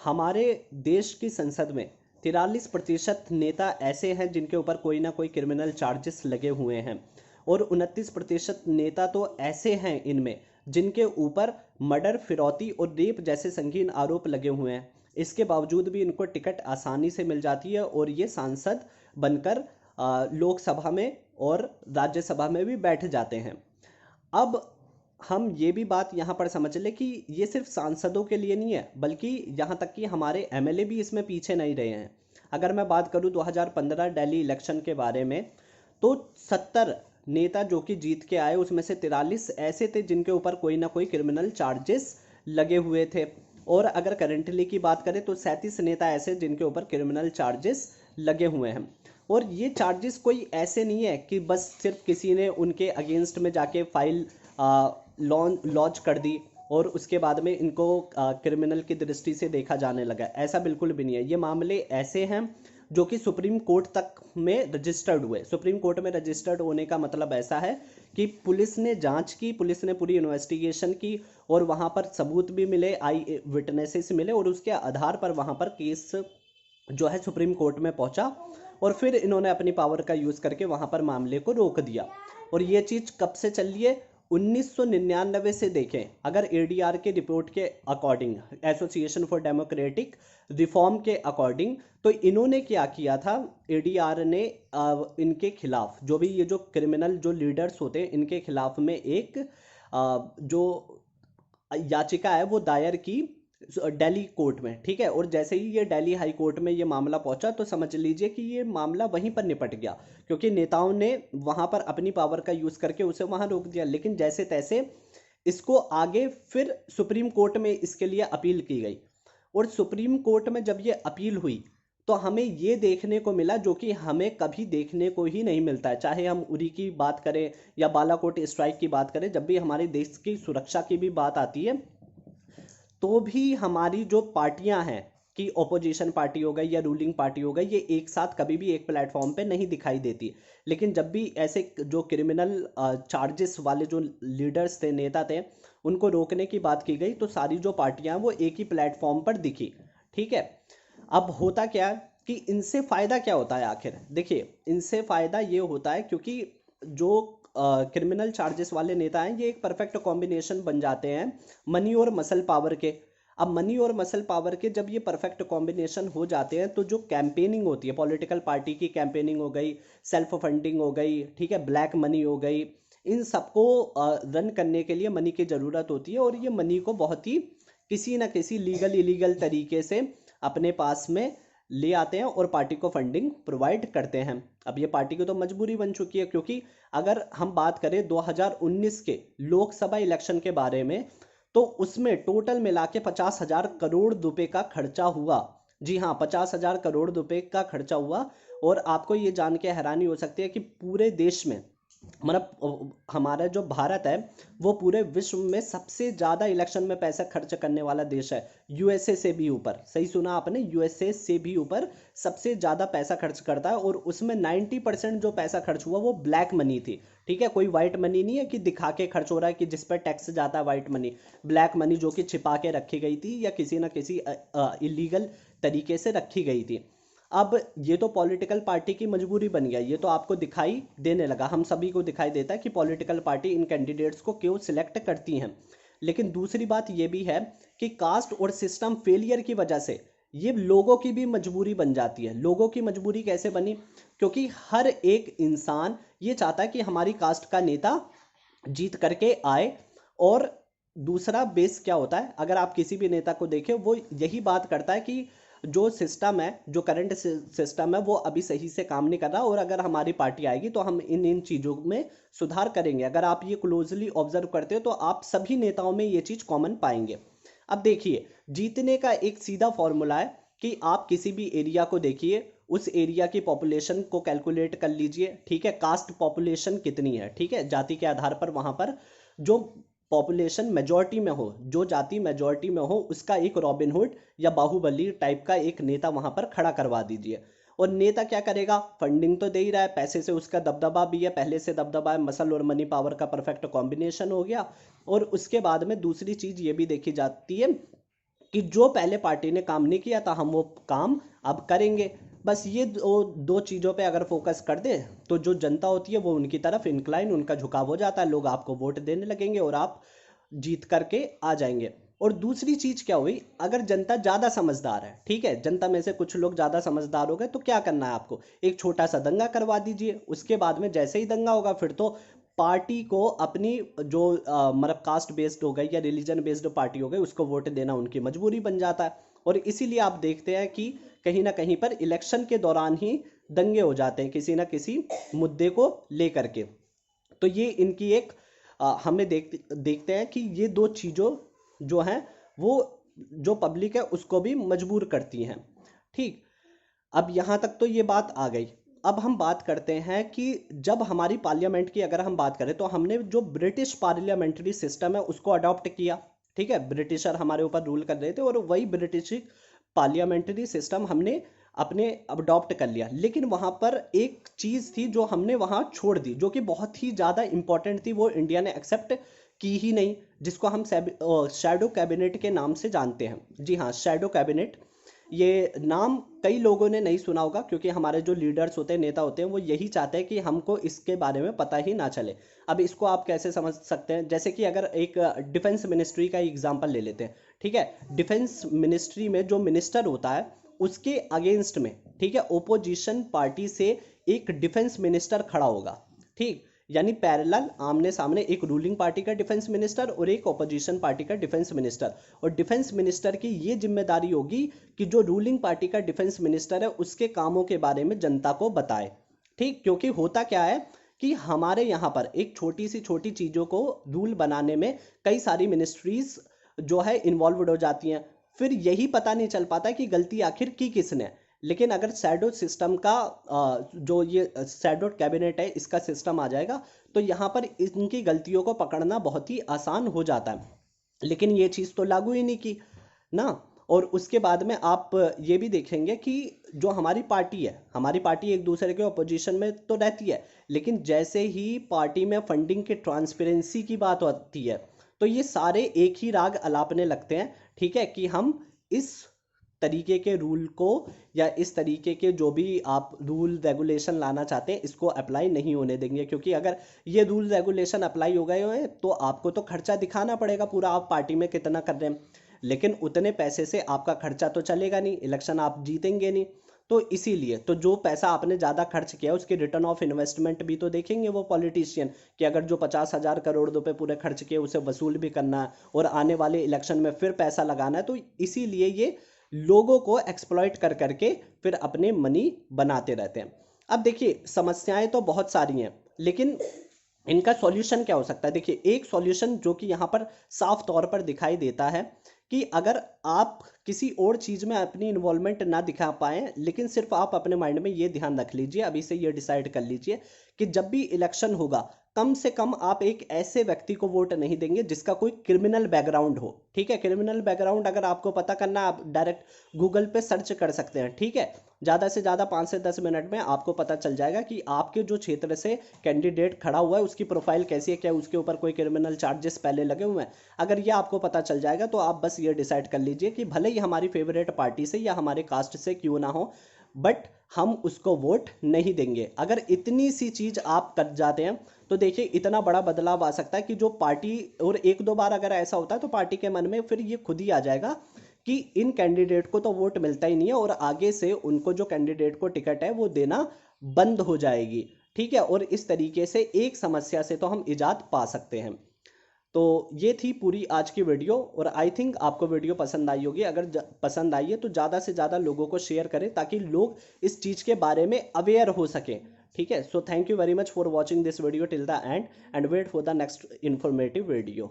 हमारे देश की संसद में 43% नेता ऐसे हैं जिनके ऊपर कोई ना कोई क्रिमिनल चार्जेस लगे हुए हैं, और 29% नेता तो ऐसे हैं इनमें जिनके ऊपर मर्डर, फिरौती और रेप जैसे संगीन आरोप लगे हुए हैं। इसके बावजूद भी इनको टिकट आसानी से मिल जाती है और ये सांसद बनकर लोकसभा में और राज्यसभा में भी बैठ जाते हैं। अब हम ये भी बात यहाँ पर समझ लें कि ये सिर्फ सांसदों के लिए नहीं है, बल्कि यहाँ तक कि हमारे एमएलए भी इसमें पीछे नहीं रहे हैं। अगर मैं बात करूँ 2015 दिल्ली इलेक्शन के बारे में, तो 70 नेता जो कि जीत के आए, उसमें से 43 ऐसे थे जिनके ऊपर कोई ना कोई क्रिमिनल चार्जेस लगे हुए थे। और अगर करेंटली की बात करें तो 37 नेता ऐसे जिनके ऊपर क्रिमिनल चार्जेस लगे हुए हैं। और ये चार्जेस कोई ऐसे नहीं है कि बस सिर्फ किसी ने उनके अगेंस्ट में जाके फाइल लॉन्च कर दी और उसके बाद में इनको क्रिमिनल की दृष्टि से देखा जाने लगा। ऐसा बिल्कुल भी नहीं है। ये मामले ऐसे हैं जो कि सुप्रीम कोर्ट तक में रजिस्टर्ड हुए। सुप्रीम कोर्ट में रजिस्टर्ड होने का मतलब ऐसा है कि पुलिस ने जांच की, पुलिस ने पूरी इन्वेस्टिगेशन की और वहां पर सबूत भी मिले, आई विटनेसेस मिले, और उसके आधार पर वहां पर केस जो है सुप्रीम कोर्ट में पहुंचा और फिर इन्होंने अपनी पावर का यूज़ करके वहां पर मामले को रोक दिया। और ये चीज़ कब से चल रही है? 1999 से देखें, अगर एडीआर के रिपोर्ट के according, association for democratic reform के अकॉर्डिंग, तो इन्होंने क्या किया था, एडीआर ने इनके खिलाफ जो भी ये जो क्रिमिनल जो लीडर्स होते हैं इनके खिलाफ में एक जो याचिका है वो दायर की दिल्ली कोर्ट में। ठीक है, और जैसे ही ये दिल्ली हाई कोर्ट में ये मामला पहुंचा तो समझ लीजिए कि ये मामला वहीं पर निपट गया, क्योंकि नेताओं ने वहां पर अपनी पावर का यूज करके उसे वहां रोक दिया। लेकिन जैसे तैसे इसको आगे फिर सुप्रीम कोर्ट में इसके लिए अपील की गई, और सुप्रीम कोर्ट में जब ये अपील हुई तो हमें ये देखने को मिला जो कि हमें कभी देखने को ही नहीं मिलता है। चाहे हम उरी की बात करें या बालाकोट स्ट्राइक की बात करें, जब भी हमारे देश की सुरक्षा की भी बात आती है तो भी हमारी जो पार्टियां हैं, कि ओपोजिशन पार्टी हो गई या रूलिंग पार्टी हो गई, ये एक साथ कभी भी एक प्लेटफॉर्म पे नहीं दिखाई देती। लेकिन जब भी ऐसे जो क्रिमिनल चार्जेस वाले जो लीडर्स थे, नेता थे, उनको रोकने की बात की गई तो सारी जो पार्टियां वो एक ही प्लेटफॉर्म पर दिखी। ठीक है, अब होता क्या है कि इनसे फायदा क्या होता है आखिर? देखिए, इनसे फायदा ये होता है क्योंकि जो क्रिमिनल चार्जेस वाले नेता हैं ये एक परफेक्ट कॉम्बिनेशन बन जाते हैं मनी और मसल पावर के। अब मनी और मसल पावर के जब ये परफेक्ट कॉम्बिनेशन हो जाते हैं तो जो कैंपेनिंग होती है, पॉलिटिकल पार्टी की कैंपेनिंग हो गई, सेल्फ फंडिंग हो गई, ठीक है, ब्लैक मनी हो गई, इन सबको रन करने के लिए मनी की ज़रूरत होती है। और ये मनी को बहुत ही किसी ना किसी लीगल इलीगल तरीके से अपने पास में ले आते हैं और पार्टी को फंडिंग प्रोवाइड करते हैं। अब ये पार्टी की तो मजबूरी बन चुकी है, क्योंकि अगर हम बात करें 2019 के लोकसभा इलेक्शन के बारे में, तो उसमें टोटल मिला के 50,000 करोड़ रुपए का खर्चा हुआ। जी हाँ, 50,000 करोड़ रुपए का खर्चा हुआ। और आपको ये जान के हैरानी हो सकती है कि पूरे देश में, मतलब हमारा जो भारत है वो पूरे विश्व में सबसे ज़्यादा इलेक्शन में पैसा खर्च करने वाला देश है, यूएसए से भी ऊपर। सही सुना आपने, यूएसए से भी ऊपर सबसे ज़्यादा पैसा खर्च करता है। और उसमें 90% जो पैसा खर्च हुआ वो ब्लैक मनी थी। ठीक है, कोई वाइट मनी नहीं है कि दिखा के खर्च हो रहा है कि जिस पर टैक्स जाता है वाइट मनी। ब्लैक मनी जो कि छिपा के रखी गई थी या किसी ना किसी इलीगल तरीके से रखी गई थी। अब ये तो पॉलिटिकल पार्टी की मजबूरी बन गया, ये तो आपको दिखाई देने लगा, हम सभी को दिखाई देता है कि पॉलिटिकल पार्टी इन कैंडिडेट्स को क्यों सिलेक्ट करती हैं। लेकिन दूसरी बात ये भी है कि कास्ट और सिस्टम फेलियर की वजह से ये लोगों की भी मजबूरी बन जाती है। लोगों की मजबूरी कैसे बनी? क्योंकि हर एक इंसान ये चाहता है कि हमारी कास्ट का नेता जीत करके आए। और दूसरा बेस क्या होता है, अगर आप किसी भी नेता को देखें वो यही बात करता है कि जो सिस्टम है, जो करंट सिस्टम है वो अभी सही से काम नहीं कर रहा, और अगर हमारी पार्टी आएगी तो हम इन इन चीज़ों में सुधार करेंगे। अगर आप ये क्लोजली ऑब्जर्व करते हो तो आप सभी नेताओं में ये चीज़ कॉमन पाएंगे। अब देखिए, जीतने का एक सीधा फॉर्मूला है कि आप किसी भी एरिया को देखिए, उस एरिया की पॉपुलेशन को कैलकुलेट कर लीजिए। ठीक है, कास्ट पॉपुलेशन कितनी है, ठीक है, जाति के आधार पर वहां पर जो पॉपुलेशन मेजॉरिटी में हो, जो जाति मेजॉरिटी में हो, उसका एक रॉबिनहुड या बाहुबली टाइप का एक नेता वहां पर खड़ा करवा दीजिए। और नेता क्या करेगा? फंडिंग तो दे ही रहा है, पैसे से उसका दबदबा भी है, पहले से दबदबा है, मसल और मनी पावर का परफेक्ट कॉम्बिनेशन हो गया। और उसके बाद में दूसरी चीज ये भी देखी जाती है कि जो पहले पार्टी ने काम नहीं किया था हम वो काम अब करेंगे। बस ये दो चीज़ों पे अगर फोकस कर दे तो जो जनता होती है वो उनकी तरफ इंक्लाइन, उनका झुकाव हो जाता है, लोग आपको वोट देने लगेंगे और आप जीत करके आ जाएंगे। और दूसरी चीज क्या हुई, अगर जनता ज्यादा समझदार है, ठीक है, जनता में से कुछ लोग ज्यादा समझदार हो गए तो क्या करना है आपको, एक छोटा सा दंगा करवा दीजिए। उसके बाद में जैसे ही दंगा होगा फिर तो पार्टी को अपनी जो मतलब कास्ट बेस्ड हो गई या रिलीजन बेस्ड पार्टी हो गई उसको वोट देना उनकी मजबूरी बन जाता है। और इसीलिए आप देखते हैं कि कहीं ना कहीं पर इलेक्शन के दौरान ही दंगे हो जाते हैं किसी ना किसी मुद्दे को लेकर के। तो ये इनकी एक हमें देखते हैं कि ये दो चीज़ों जो हैं वो जो पब्लिक है उसको भी मजबूर करती हैं। ठीक, अब यहाँ तक तो ये बात आ गई। अब हम बात करते हैं कि जब हमारी पार्लियामेंट की अगर हम बात करें तो हमने जो ब्रिटिश पार्लियामेंट्री सिस्टम है उसको अडॉप्ट किया। ठीक है, ब्रिटिशर हमारे ऊपर रूल कर रहे थे और वही ब्रिटिश पार्लियामेंट्री सिस्टम हमने अपने अडॉप्ट कर लिया। लेकिन वहाँ पर एक चीज़ थी जो हमने वहाँ छोड़ दी, जो कि बहुत ही ज़्यादा इंपॉर्टेंट थी, वो इंडिया ने एक्सेप्ट की ही नहीं, जिसको हम शैडो कैबिनेट के नाम से जानते हैं। जी हाँ, शैडो कैबिनेट, ये नाम कई लोगों ने नहीं सुना होगा क्योंकि हमारे जो लीडर्स होते हैं, नेता होते हैं, वो यही चाहते हैं कि हमको इसके बारे में पता ही ना चले। अब इसको आप कैसे समझ सकते हैं, जैसे कि अगर एक डिफेंस मिनिस्ट्री का एग्जांपल ले लेते हैं। ठीक है, डिफेंस मिनिस्ट्री में जो मिनिस्टर होता है उसके अगेंस्ट में, ठीक है, ओपोजिशन पार्टी से एक डिफेंस मिनिस्टर खड़ा होगा। ठीक, यानी पैरेलल, आमने सामने, एक रूलिंग पार्टी का डिफेंस मिनिस्टर और एक ओपोजिशन पार्टी का डिफेंस मिनिस्टर। और डिफेंस मिनिस्टर की ये जिम्मेदारी होगी कि जो रूलिंग पार्टी का डिफेंस मिनिस्टर है उसके कामों के बारे में जनता को बताए। ठीक, क्योंकि होता क्या है कि हमारे यहाँ पर एक छोटी सी छोटी चीज़ों को रूल बनाने में कई सारी मिनिस्ट्रीज जो है इन्वॉल्व हो जाती हैं, फिर यही पता नहीं चल पाता कि गलती आखिर की किसने। लेकिन अगर शैडो सिस्टम का जो ये शैडो कैबिनेट है इसका सिस्टम आ जाएगा तो यहाँ पर इनकी गलतियों को पकड़ना बहुत ही आसान हो जाता है। लेकिन ये चीज़ तो लागू ही नहीं की ना। और उसके बाद में आप ये भी देखेंगे कि जो हमारी पार्टी है, हमारी पार्टी एक दूसरे के अपोजिशन में तो रहती है, लेकिन जैसे ही पार्टी में फंडिंग के ट्रांसपेरेंसी की बात होती है तो ये सारे एक ही राग अलापने लगते हैं। ठीक है, कि हम इस तरीके के रूल को या इस तरीके के जो भी आप रूल रेगुलेशन लाना चाहते हैं इसको अप्लाई नहीं होने देंगे, क्योंकि अगर ये रूल रेगुलेशन अप्लाई हो गए हैं तो आपको तो खर्चा दिखाना पड़ेगा पूरा, आप पार्टी में कितना कर रहे हैं, लेकिन उतने पैसे से आपका खर्चा तो चलेगा नहीं, इलेक्शन आप जीतेंगे नहीं। तो इसीलिए तो जो पैसा आपने ज़्यादा खर्च किया उसकी रिटर्न ऑफ इन्वेस्टमेंट भी तो देखेंगे वो पॉलिटिशियन, कि अगर जो 50,000 करोड़ रुपए पूरे खर्च किए उसे वसूल भी करना है और आने वाले इलेक्शन में फिर पैसा लगाना है, तो इसीलिए ये लोगों को एक्सप्लॉइट कर करके फिर अपने मनी बनाते रहते हैं। अब देखिए समस्याएं तो बहुत सारी हैं, लेकिन इनका सॉल्यूशन क्या हो सकता है। देखिए एक सॉल्यूशन जो कि यहाँ पर साफ तौर पर दिखाई देता है कि अगर आप किसी और चीज़ में अपनी इन्वॉल्वमेंट ना दिखा पाएँ, लेकिन सिर्फ आप अपने माइंड में ये ध्यान रख लीजिए, अभी से ये डिसाइड कर लीजिए कि जब भी इलेक्शन होगा कम से कम आप एक ऐसे व्यक्ति को वोट नहीं देंगे जिसका कोई क्रिमिनल बैकग्राउंड हो। ठीक है, क्रिमिनल बैकग्राउंड अगर आपको पता करना है आप डायरेक्ट गूगल पे सर्च कर सकते हैं। ठीक है, ज़्यादा से ज़्यादा 5 से 10 मिनट में आपको पता चल जाएगा कि आपके जो क्षेत्र से कैंडिडेट खड़ा हुआ है उसकी प्रोफाइल कैसी है, क्या उसके ऊपर कोई क्रिमिनल चार्जेस पहले लगे हुए हैं। अगर ये आपको पता चल जाएगा तो आप बस ये डिसाइड कर लीजिए कि भले ही हमारी फेवरेट पार्टी से या हमारे कास्ट से क्यों ना हो, बट हम उसको वोट नहीं देंगे। अगर इतनी सी चीज़ आप कर जाते हैं तो देखिए इतना बड़ा बदलाव आ सकता है कि जो पार्टी, और एक दो बार अगर ऐसा होता है तो पार्टी के मन में फिर ये खुद ही आ जाएगा कि इन कैंडिडेट को तो वोट मिलता ही नहीं है और आगे से उनको जो कैंडिडेट को टिकट है वो देना बंद हो जाएगी। ठीक है, और इस तरीके से एक समस्या से तो हम इजाद पा सकते हैं। तो ये थी पूरी आज की वीडियो और आई थिंक आपको वीडियो पसंद आई होगी। अगर पसंद आई है तो ज़्यादा से ज़्यादा लोगों को शेयर करें ताकि लोग इस चीज़ के बारे में अवेयर हो सकें। ठीक है, so thank you very much for watching this video till the end wait for the next informative video.